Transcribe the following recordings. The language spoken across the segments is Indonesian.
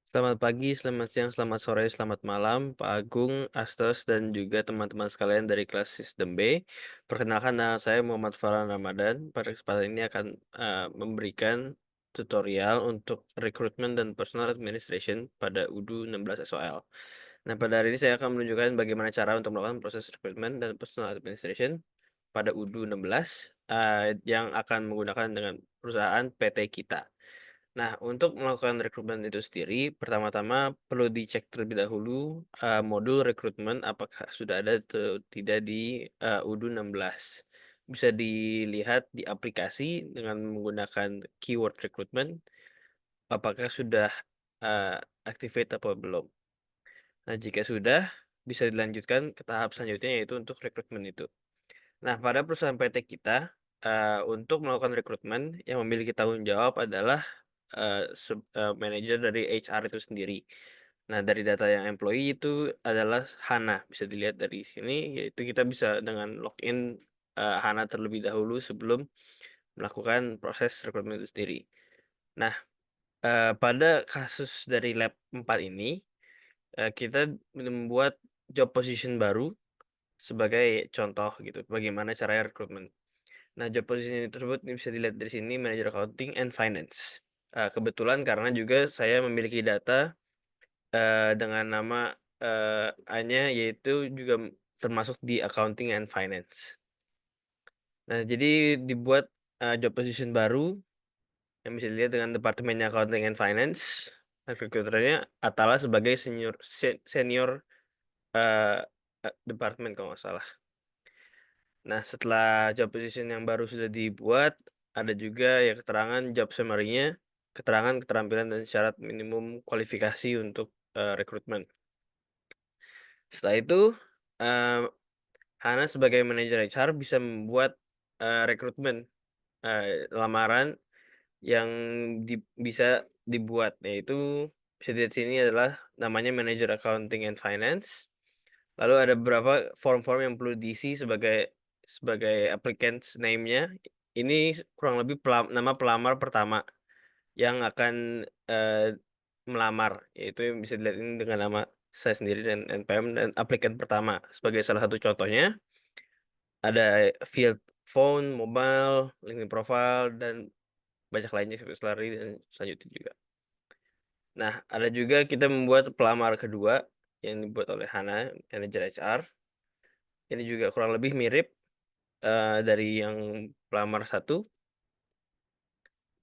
Selamat pagi, selamat siang, selamat sore, selamat malam, Pak Agung, Astos, dan juga teman-teman sekalian dari kelas Sistem B. Perkenalkan, nama saya Muhammad Farhan Ramadan. Pada kesempatan ini akan memberikan tutorial untuk rekrutmen dan personal administration pada UDU 16 SOL. Nah, pada hari ini saya akan menunjukkan bagaimana cara untuk melakukan proses rekrutmen dan personal administration pada UDU 16 yang akan menggunakan dengan perusahaan PT Kita. Nah, untuk melakukan rekrutmen itu sendiri, pertama-tama perlu dicek terlebih dahulu modul rekrutmen apakah sudah ada atau tidak di UDU 16. Bisa dilihat di aplikasi dengan menggunakan keyword rekrutmen, apakah sudah activate atau belum. Nah, jika sudah, bisa dilanjutkan ke tahap selanjutnya yaitu untuk rekrutmen itu. Nah, pada perusahaan PT kita, untuk melakukan rekrutmen yang memiliki tanggung jawab adalah manajer dari HR itu sendiri. Nah, dari data yang employee itu adalah Hana, bisa dilihat dari sini, yaitu kita bisa dengan login Hana terlebih dahulu sebelum melakukan proses rekrutmen itu sendiri. Nah, pada kasus dari lab 4 ini, kita membuat job position baru sebagai contoh gitu, bagaimana cara rekrutmen. Nah, job position tersebut ini bisa dilihat dari sini, Manager Accounting and Finance. Kebetulan karena juga saya memiliki data dengan nama A-nya yaitu juga termasuk di Accounting and Finance. Nah, jadi dibuat job position baru yang bisa dilihat dengan departemennya Accounting and Finance. Recruiternya Atala sebagai senior eh, departemen kalau nggak salah. Nah, setelah job position yang baru sudah dibuat, ada juga ya keterangan job summary-nya, keterangan keterampilan dan syarat minimum kualifikasi untuk rekrutmen. Setelah itu, eee, Hana sebagai manajer HR bisa membuat rekrutmen lamaran yang bisa dibuat, yaitu bisa dilihat sini adalah namanya Manager Accounting and Finance. Lalu ada beberapa form-form yang perlu diisi sebagai applicants name-nya. Ini kurang lebih nama pelamar pertama yang akan melamar, yaitu yang bisa dilihat ini dengan nama saya sendiri dan NPM dan aplikant pertama. Sebagai salah satu contohnya, ada field phone, mobile, LinkedIn profile, dan banyak lainnya seperti salary dan selanjutnya juga. Nah, ada juga kita membuat pelamar kedua yang dibuat oleh Hana, manajer HR. Ini juga kurang lebih mirip dari yang pelamar satu.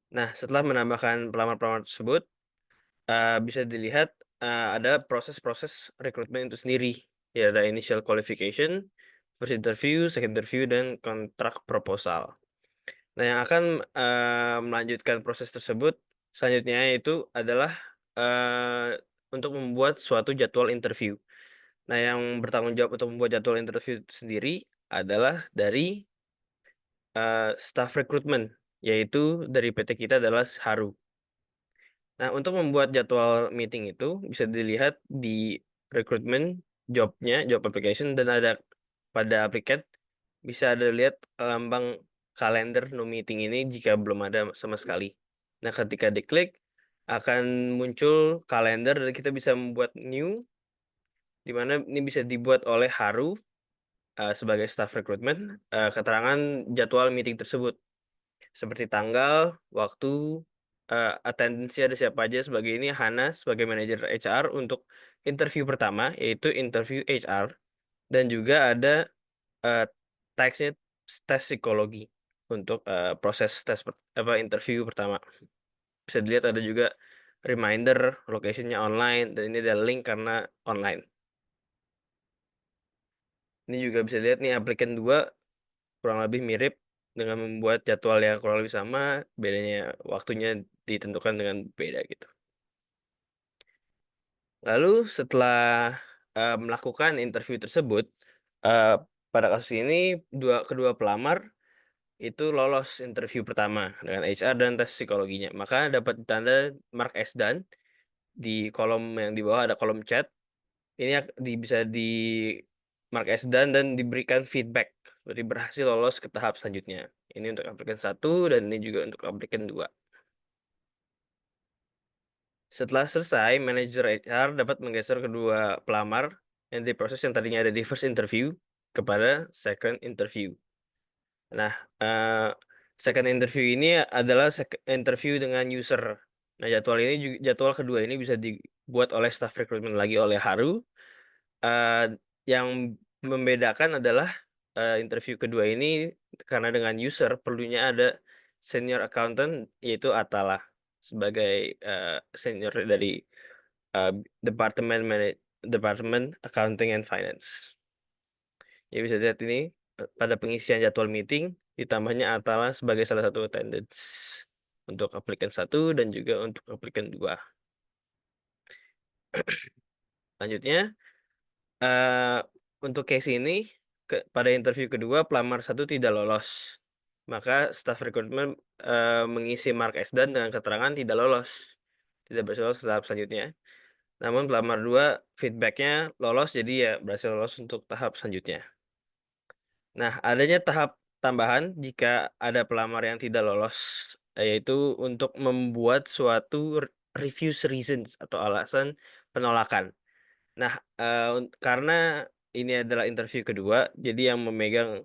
Nah, setelah menambahkan pelamar-pelamar tersebut, bisa dilihat ada proses-proses rekrutmen itu sendiri. Ya, ada initial qualification, first interview, second interview, dan kontrak proposal. Nah, yang akan melanjutkan proses tersebut selanjutnya itu adalah untuk membuat suatu jadwal interview. Nah, yang bertanggung jawab untuk membuat jadwal interview itu sendiri adalah dari staf rekrutmen, yaitu dari PT kita adalah Haru. Nah, untuk membuat jadwal meeting itu bisa dilihat di rekrutmen job-nya, job application, dan ada pada applikat bisa ada lihat lambang kalender no meeting ini jika belum ada sama sekali. Nah, ketika diklik akan muncul kalender dan kita bisa membuat new, di mana ini bisa dibuat oleh Haru sebagai staff rekrutmen, keterangan jadwal meeting tersebut. Seperti tanggal, waktu, atendensi ada siapa aja sebagai ini Hana sebagai manajer HR untuk interview pertama, yaitu interview HR, dan juga ada, eee, teksnya tes psikologi untuk proses interview pertama. Bisa dilihat ada juga reminder, location-nya online, dan ini ada link karena online. Ini juga bisa dilihat nih aplikan 2 kurang lebih mirip dengan membuat jadwal yang kurang lebih sama, bedanya waktunya ditentukan dengan beda gitu. Lalu setelah melakukan interview tersebut, eee, pada kasus ini kedua pelamar itu lolos interview pertama dengan HR dan tes psikologinya, maka dapat tanda mark as done. Di kolom yang di bawah ada kolom chat, ini bisa di-mark as done dan diberikan feedback, berarti berhasil lolos ke tahap selanjutnya. Ini untuk applicant 1 dan ini juga untuk applicant 2. Setelah selesai, manajer HR dapat menggeser kedua pelamar yang diproses yang tadinya ada di first interview kepada second interview. Nah, second interview ini adalah interview dengan user. Nah, jadwal kedua ini bisa dibuat oleh staff recruitment lagi oleh Haru. Yang membedakan adalah interview kedua ini karena dengan user perlunya ada senior accountant yaitu Atala sebagai senior dari uh, departemen departemen accounting and finance. Ya bisa lihat ini pada pengisian jadwal meeting ditambahnya Atala sebagai salah satu attendance untuk aplikan 1 dan juga untuk aplikan 2. Selanjutnya eh untuk case ini pada interview kedua pelamar 1 tidak lolos. Maka staff recruitment mengisi mark S dan dengan keterangan tidak lolos. Tidak berhasil lolos ke tahap selanjutnya. Namun pelamar 2 feedbacknya lolos jadi ya berhasil lolos untuk tahap selanjutnya. Nah, adanya tahap tambahan jika ada pelamar yang tidak lolos, yaitu untuk membuat suatu refuse reasons atau alasan penolakan. Nah, karena ini adalah interview kedua, jadi yang memegang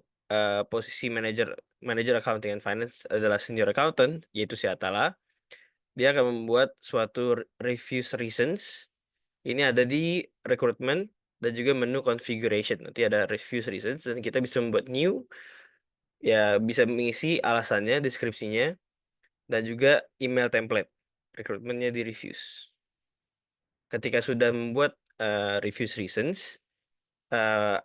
posisi manager accounting and finance adalah senior accountant, yaitu si Atala. Dia akan membuat suatu refuse reasons. Ini ada di recruitment dan juga menu configuration. Nanti ada refuse reasons dan kita bisa membuat new, ya bisa mengisi alasannya, deskripsinya, dan juga email template. Recruitmentnya di refuse. Ketika sudah membuat refuse reasons, uh,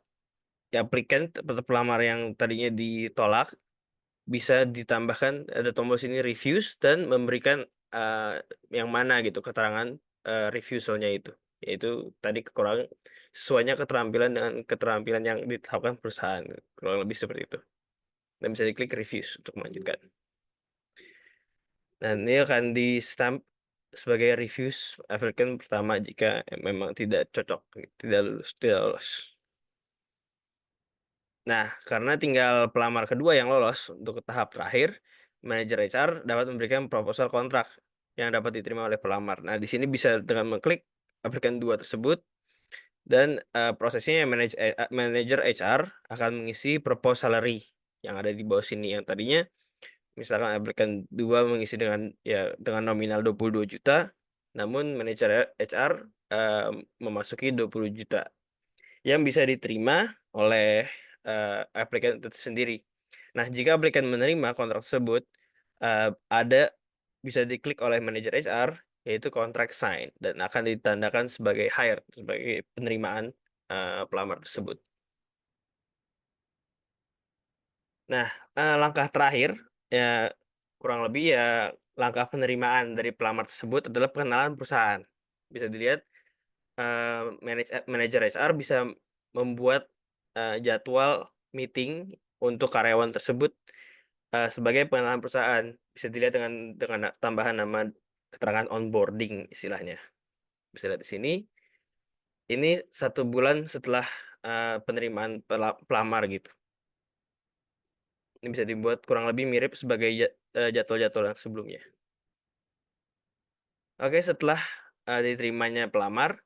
applicant atau pelamar yang tadinya ditolak bisa ditambahkan ada tombol sini refuse dan memberikan yang mana gitu keterangan refusalnya itu, yaitu tadi kekurangan sesuainya keterampilan dengan keterampilan yang ditetapkan perusahaan, kurang lebih seperti itu, dan bisa diklik refuse untuk melanjutkan. Dan ini akan di stamp sebagai refuse applicant pertama jika memang tidak cocok, tidak lolos. Nah, karena tinggal pelamar kedua yang lolos untuk tahap terakhir, manajer HR dapat memberikan proposal kontrak yang dapat diterima oleh pelamar. Nah, di sini bisa dengan mengklik aplikan 2 tersebut dan prosesnya manajer HR akan mengisi proposal salary yang ada di bawah sini yang tadinya misalkan aplikan 2 mengisi dengan nominal 22 juta, namun manajer HR memasuki 20 juta yang bisa diterima oleh aplikan itu sendiri. Nah, jika aplikan menerima kontrak tersebut, ada bisa diklik oleh manajer HR, yaitu kontrak sign, dan akan ditandakan sebagai hire, sebagai penerimaan pelamar tersebut. Nah, langkah terakhir, ya kurang lebih ya langkah penerimaan dari pelamar tersebut adalah pengenalan perusahaan. Bisa dilihat manajer HR bisa membuat jadwal meeting untuk karyawan tersebut sebagai pengenalan perusahaan. Bisa dilihat dengan tambahan nama keterangan onboarding istilahnya. Bisa lihat di sini. Ini 1 bulan setelah penerimaan pelamar gitu. Ini bisa dibuat kurang lebih mirip sebagai jadwal-jadwal yang sebelumnya. Oke, setelah diterimanya pelamar,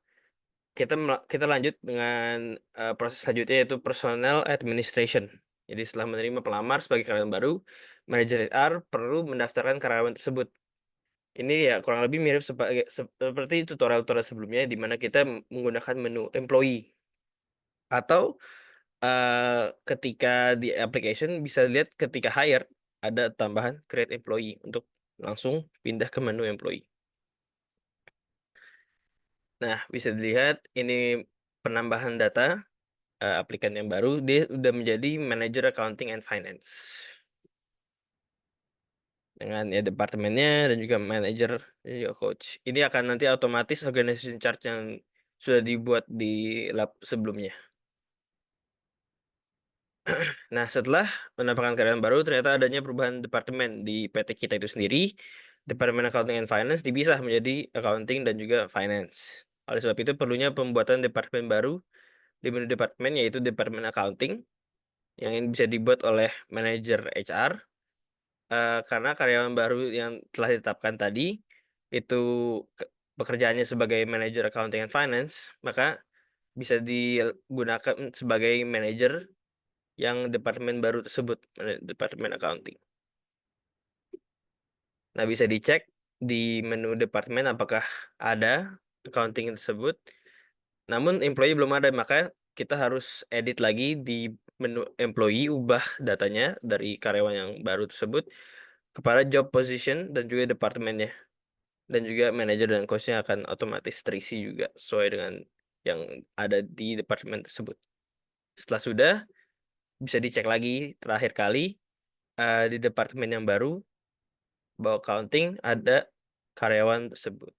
kita lanjut dengan proses selanjutnya yaitu personal administration. Jadi setelah menerima pelamar sebagai karyawan baru, manajer HR perlu mendaftarkan karyawan tersebut. Ini ya kurang lebih mirip seperti tutorial-tutorial sebelumnya di mana kita menggunakan menu employee. Atau ketika di application bisa lihat ketika hire ada tambahan create employee untuk langsung pindah ke menu employee. Nah, bisa dilihat ini penambahan data aplikan yang baru, dia udah menjadi manager accounting and finance dengan ya departemennya dan juga manager dan juga coach. Ini akan nanti otomatis organization chart yang sudah dibuat di lab sebelumnya. Nah, setelah mendapatkan karyawan baru, ternyata adanya perubahan departemen di PT kita itu sendiri. Departemen Accounting and Finance dipisah menjadi Accounting dan juga Finance. Oleh sebab itu, perlunya pembuatan departemen baru di menu departemen, yaitu Departemen Accounting, yang ini bisa dibuat oleh manajer HR. Karena karyawan baru yang telah ditetapkan tadi, itu pekerjaannya sebagai manajer accounting and finance, maka bisa digunakan sebagai manajer yang departemen baru tersebut, departemen accounting. Nah, bisa dicek di menu departemen apakah ada accounting tersebut. Namun employee belum ada, maka kita harus edit lagi di menu employee, ubah datanya dari karyawan yang baru tersebut kepada job position dan juga departemennya. Dan juga manajer dan coach-nya akan otomatis terisi juga sesuai dengan yang ada di departemen tersebut. Setelah sudah, bisa dicek lagi terakhir kali di departemen yang baru bahwa accounting ada karyawan tersebut.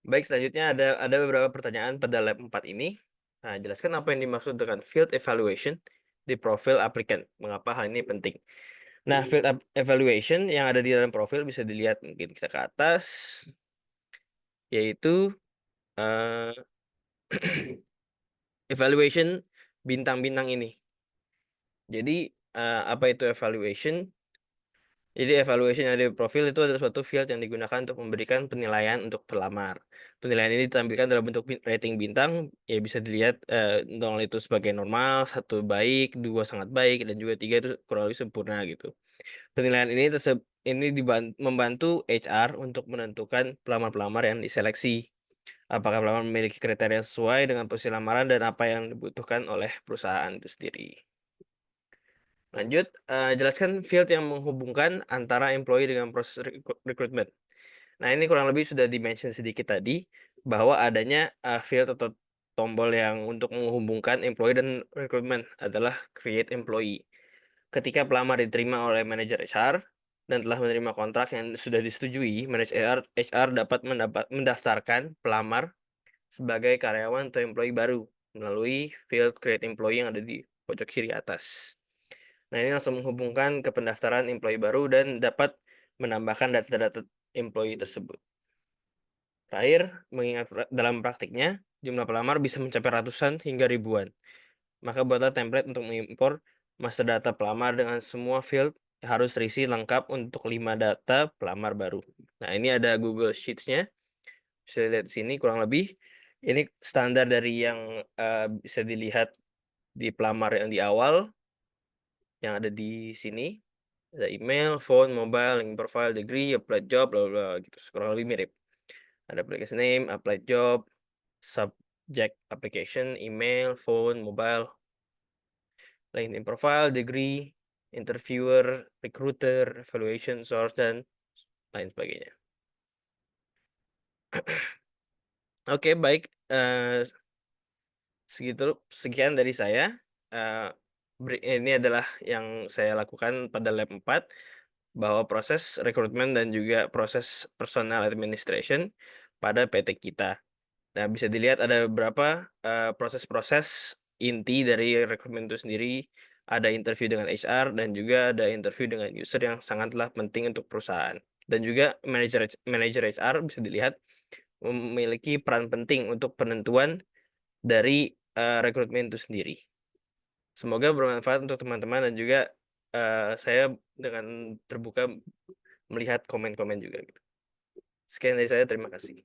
Baik, selanjutnya ada beberapa pertanyaan pada lab 4 ini. Nah, jelaskan apa yang dimaksud dengan field evaluation di profil applicant. Mengapa hal ini penting? Nah, field evaluation yang ada di dalam profil bisa dilihat mungkin kita ke atas, yaitu eh, evaluation bintang-bintang ini. Jadi, apa itu evaluation? Jadi evaluation yang ada di profil itu adalah suatu field yang digunakan untuk memberikan penilaian untuk pelamar. Penilaian ini ditampilkan dalam bentuk rating bintang, ya bisa dilihat 0 itu sebagai normal, 1 baik, 2 sangat baik, dan juga 3 itu kurang lebih sempurna gitu. Penilaian ini membantu HR untuk menentukan pelamar-pelamar yang diseleksi. Apakah pelamar memiliki kriteria yang sesuai dengan posisi lamaran dan apa yang dibutuhkan oleh perusahaan itu sendiri. Lanjut, jelaskan field yang menghubungkan antara employee dengan proses rekrutmen. Nah, ini kurang lebih sudah di-mention sedikit tadi, bahwa adanya field atau tombol yang untuk menghubungkan employee dan rekrutmen adalah create employee. Ketika pelamar diterima oleh manajer HR dan telah menerima kontrak yang sudah disetujui, manajer HR dapat mendaftarkan pelamar sebagai karyawan atau employee baru melalui field create employee yang ada di pojok kiri atas. Nah, ini langsung menghubungkan ke pendaftaran employee baru dan dapat menambahkan data-data employee tersebut. Terakhir, mengingat dalam praktiknya, jumlah pelamar bisa mencapai ratusan hingga ribuan. Maka buatlah template untuk mengimpor master data pelamar dengan semua field yang harus terisi lengkap untuk 5 data pelamar baru. Nah, ini ada Google Sheets-nya. Bisa lihat di sini kurang lebih. Ini standar dari yang bisa dilihat di pelamar yang di awal, yang ada di sini. Ada email, phone, mobile, link profile, degree, applied job, bla bla gitu. Kurang lebih mirip. Ada application name, applied job, subject application, email, phone, mobile, LinkedIn profile, degree, interviewer, recruiter, evaluation source, dan lain sebagainya. Oke, baik. Sekian dari saya. Ini adalah yang saya lakukan pada lab 4, bahwa proses rekrutmen dan juga proses personal administration pada PT kita. Nah, bisa dilihat ada beberapa proses-proses inti dari rekrutmen itu sendiri. Ada interview dengan HR dan juga ada interview dengan user yang sangatlah penting untuk perusahaan. Dan juga manajer HR bisa dilihat memiliki peran penting untuk penentuan dari rekrutmen itu sendiri. Semoga bermanfaat untuk teman-teman dan juga saya dengan terbuka melihat komen-komen juga gitu. Sekian dari saya, terima kasih.